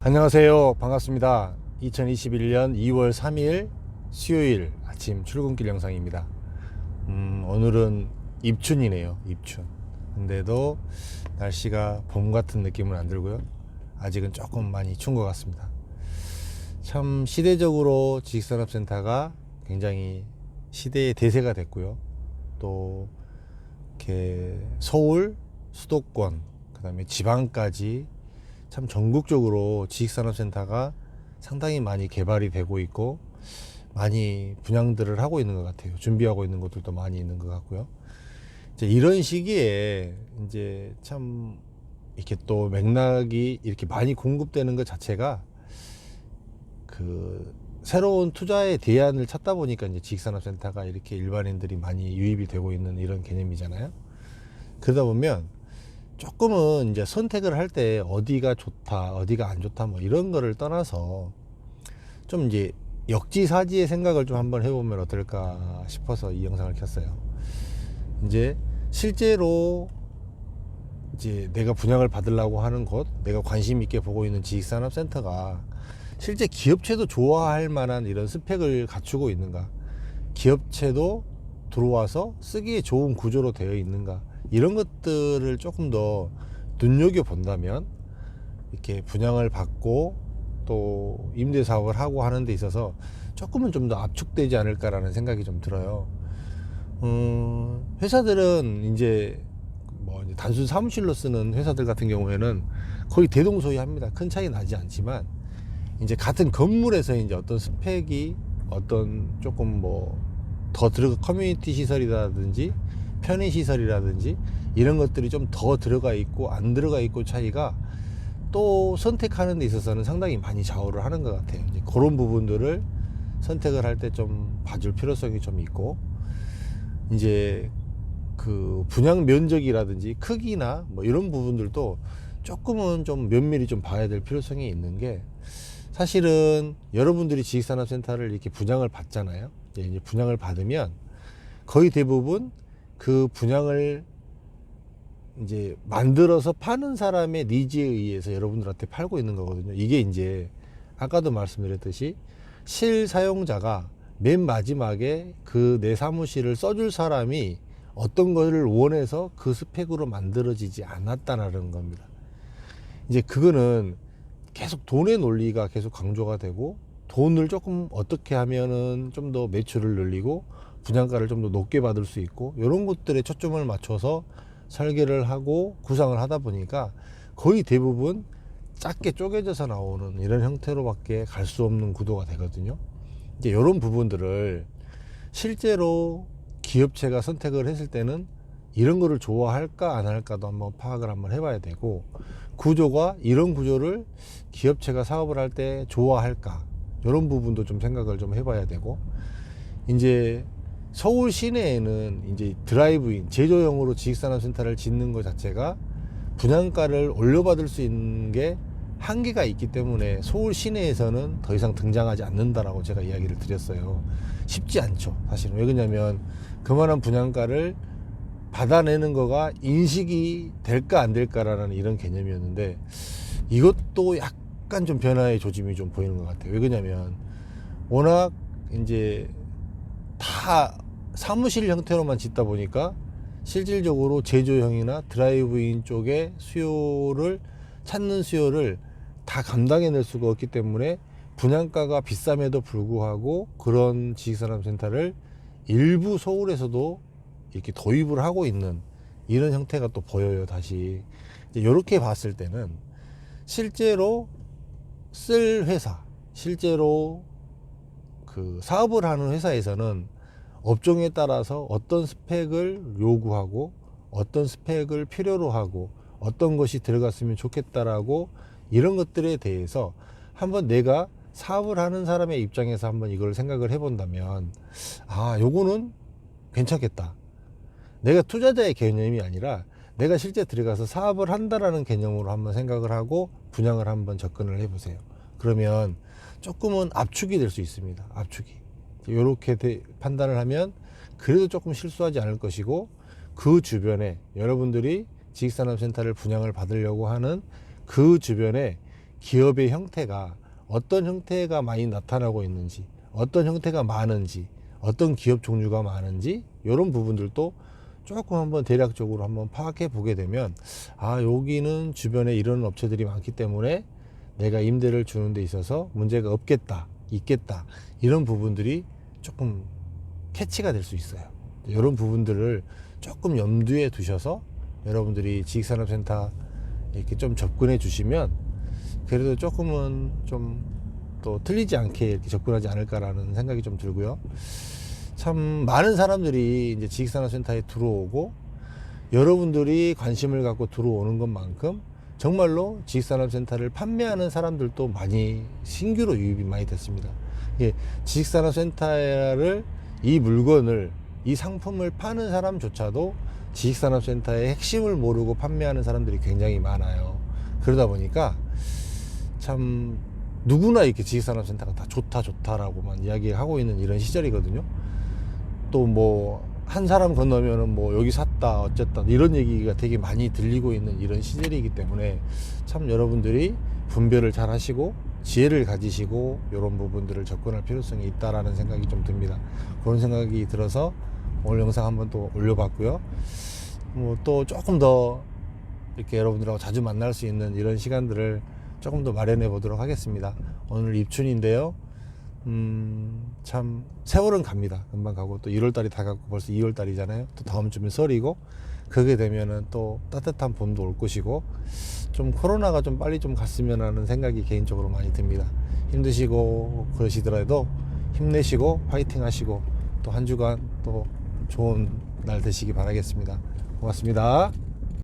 안녕하세요. 반갑습니다. 2021년 2월 3일 수요일 아침 출근길 영상입니다. 오늘은 입춘이네요. 입춘. 근데도 날씨가 봄 같은 느낌은 안 들고요. 아직은 조금 많이 추운 것 같습니다. 참 시대적으로 지식산업센터가 굉장히 시대의 대세가 됐고요. 또 이렇게 서울, 수도권, 그 다음에 지방까지 참 전국적으로 지식산업센터가 상당히 많이 개발이 되고 있고 많이 분양들을 하고 있는 것 같아요. 준비하고 있는 곳들도 많이 있는 것 같고요. 이제 이런 시기에 이제 참 이렇게 또 맥락이 이렇게 많이 공급되는 것 자체가 그 새로운 투자의 대안을 찾다 보니까 이제 지식산업센터가 이렇게 일반인들이 많이 유입이 되고 있는 이런 개념이잖아요. 그러다 보면 조금은 이제 선택을 할 때 어디가 좋다, 어디가 안 좋다, 뭐 이런 거를 떠나서 좀 이제 역지사지의 생각을 좀 한번 해보면 어떨까 싶어서 이 영상을 켰어요. 이제 실제로 이제 내가 분양을 받으려고 하는 곳, 내가 관심 있게 보고 있는 지식산업센터가 실제 기업체도 좋아할 만한 이런 스펙을 갖추고 있는가, 기업체도 들어와서 쓰기에 좋은 구조로 되어 있는가, 이런 것들을 조금 더 눈여겨 본다면 이렇게 분양을 받고 또 임대 사업을 하고 하는 데 있어서 조금은 좀 더 압축되지 않을까라는 생각이 좀 들어요. 회사들은 이제 뭐 이제 단순 사무실로 쓰는 회사들 같은 경우에는 거의 대동소이합니다. 큰 차이 나지 않지만 이제 같은 건물에서 이제 어떤 스펙이 어떤 조금 뭐 더 들어가 커뮤니티 시설이라든지 편의 시설이라든지 이런 것들이 좀 더 들어가 있고 안 들어가 있고 차이가 또 선택하는 데 있어서는 상당히 많이 좌우를 하는 것 같아요. 이제 그런 부분들을 선택을 할 때 좀 봐줄 필요성이 좀 있고, 이제 그 분양 면적이라든지 크기나 뭐 이런 부분들도 조금은 좀 면밀히 좀 봐야 될 필요성이 있는 게, 사실은 여러분들이 지식산업센터를 이렇게 분양을 받잖아요. 이제 분양을 받으면 거의 대부분 그 분양을 이제 만들어서 파는 사람의 니즈에 의해서 여러분들한테 팔고 있는 거거든요. 이게 이제 아까도 말씀드렸듯이 실사용자가 맨 마지막에 그 내 사무실을 써줄 사람이 어떤 거를 원해서 그 스펙으로 만들어지지 않았다는 겁니다. 이제 그거는 계속 돈의 논리가 계속 강조가 되고, 돈을 조금 어떻게 하면은 좀 더 매출을 늘리고 분양가를 좀 더 높게 받을 수 있고, 이런 것들에 초점을 맞춰서 설계를 하고 구상을 하다 보니까 거의 대부분 작게 쪼개져서 나오는 이런 형태로밖에 갈 수 없는 구도가 되거든요. 이제 이런 부분들을 실제로 기업체가 선택을 했을 때는 이런 거를 좋아할까 안 할까도 한번 파악을 한번 해봐야 되고, 구조가 이런 구조를 기업체가 사업을 할 때 좋아할까, 이런 부분도 좀 생각을 좀 해봐야 되고, 이제 서울 시내에는 이제 드라이브인 제조용으로 지식산업센터를 짓는 것 자체가 분양가를 올려받을 수 있는 게 한계가 있기 때문에 서울 시내에서는 더 이상 등장하지 않는다라고 제가 이야기를 드렸어요. 쉽지 않죠, 사실은. 왜 그러냐면 그만한 분양가를 받아내는 거가 인식이 될까 안 될까라는 이런 개념이었는데, 이것도 약간 좀 변화의 조짐이 좀 보이는 것 같아요. 왜 그러냐면 워낙 이제 다 사무실 형태로만 짓다 보니까 실질적으로 제조형이나 드라이브인 쪽의 수요를 찾는 수요를 다 감당해낼 수가 없기 때문에 분양가가 비쌈에도 불구하고 그런 지식산업센터를 일부 서울에서도 이렇게 도입을 하고 있는 이런 형태가 또 보여요. 다시 이렇게 봤을 때는 실제로 쓸 회사, 실제로 그 사업을 하는 회사에서는 업종에 따라서 어떤 스펙을 요구하고 어떤 스펙을 필요로 하고 어떤 것이 들어갔으면 좋겠다라고, 이런 것들에 대해서 한번 내가 사업을 하는 사람의 입장에서 한번 이걸 생각을 해본다면, 아, 요거는 괜찮겠다. 내가 투자자의 개념이 아니라 내가 실제 들어가서 사업을 한다라는 개념으로 한번 생각을 하고 분양을 한번 접근을 해보세요. 그러면 조금은 압축이 될 수 있습니다. 압축이. 이렇게 판단을 하면 그래도 조금 실수하지 않을 것이고, 그 주변에 여러분들이 지식산업센터를 분양을 받으려고 하는 그 주변에 기업의 형태가 어떤 형태가 많이 나타나고 있는지, 어떤 형태가 많은지, 어떤 기업 종류가 많은지 이런 부분들도 조금 한번 대략적으로 한번 파악해 보게 되면, 아, 여기는 주변에 이런 업체들이 많기 때문에 내가 임대를 주는 데 있어서 문제가 없겠다, 있겠다, 이런 부분들이 조금 캐치가 될 수 있어요. 이런 부분들을 조금 염두에 두셔서 여러분들이 지식산업센터 이렇게 좀 접근해 주시면 그래도 조금은 좀 또 틀리지 않게 이렇게 접근하지 않을까라는 생각이 좀 들고요. 참 많은 사람들이 이제 지식산업센터에 들어오고 여러분들이 관심을 갖고 들어오는 것만큼 정말로 지식산업센터를 판매하는 사람들도 많이 신규로 유입이 많이 됐습니다. 예, 지식산업센터를 이 물건을 이 상품을 파는 사람조차도 지식산업센터의 핵심을 모르고 판매하는 사람들이 굉장히 많아요. 그러다 보니까 참 누구나 이렇게 지식산업센터가 다 좋다라고만 이야기하고 있는 이런 시절이거든요. 또 뭐 한 사람 건너면은 뭐 여기 샀다 어쨌다 이런 얘기가 되게 많이 들리고 있는 이런 시절이기 때문에 참 여러분들이 분별을 잘 하시고 지혜를 가지시고 이런 부분들을 접근할 필요성이 있다라는 생각이 좀 듭니다. 그런 생각이 들어서 오늘 영상 한번 또 올려봤고요. 뭐 또 조금 더 이렇게 여러분들하고 자주 만날 수 있는 이런 시간들을 조금 더 마련해 보도록 하겠습니다. 오늘 입춘인데요. 참 세월은 갑니다. 금방 가고 또 1월달이 다 가고 벌써 2월달이잖아요. 또 다음 주면 설이고 그게 되면은 또 따뜻한 봄도 올 것이고 좀 코로나가 좀 빨리 좀 갔으면 하는 생각이 개인적으로 많이 듭니다. 힘드시고 그러시더라도 힘내시고 파이팅 하시고 또 한 주간 또 좋은 날 되시기 바라겠습니다. 고맙습니다.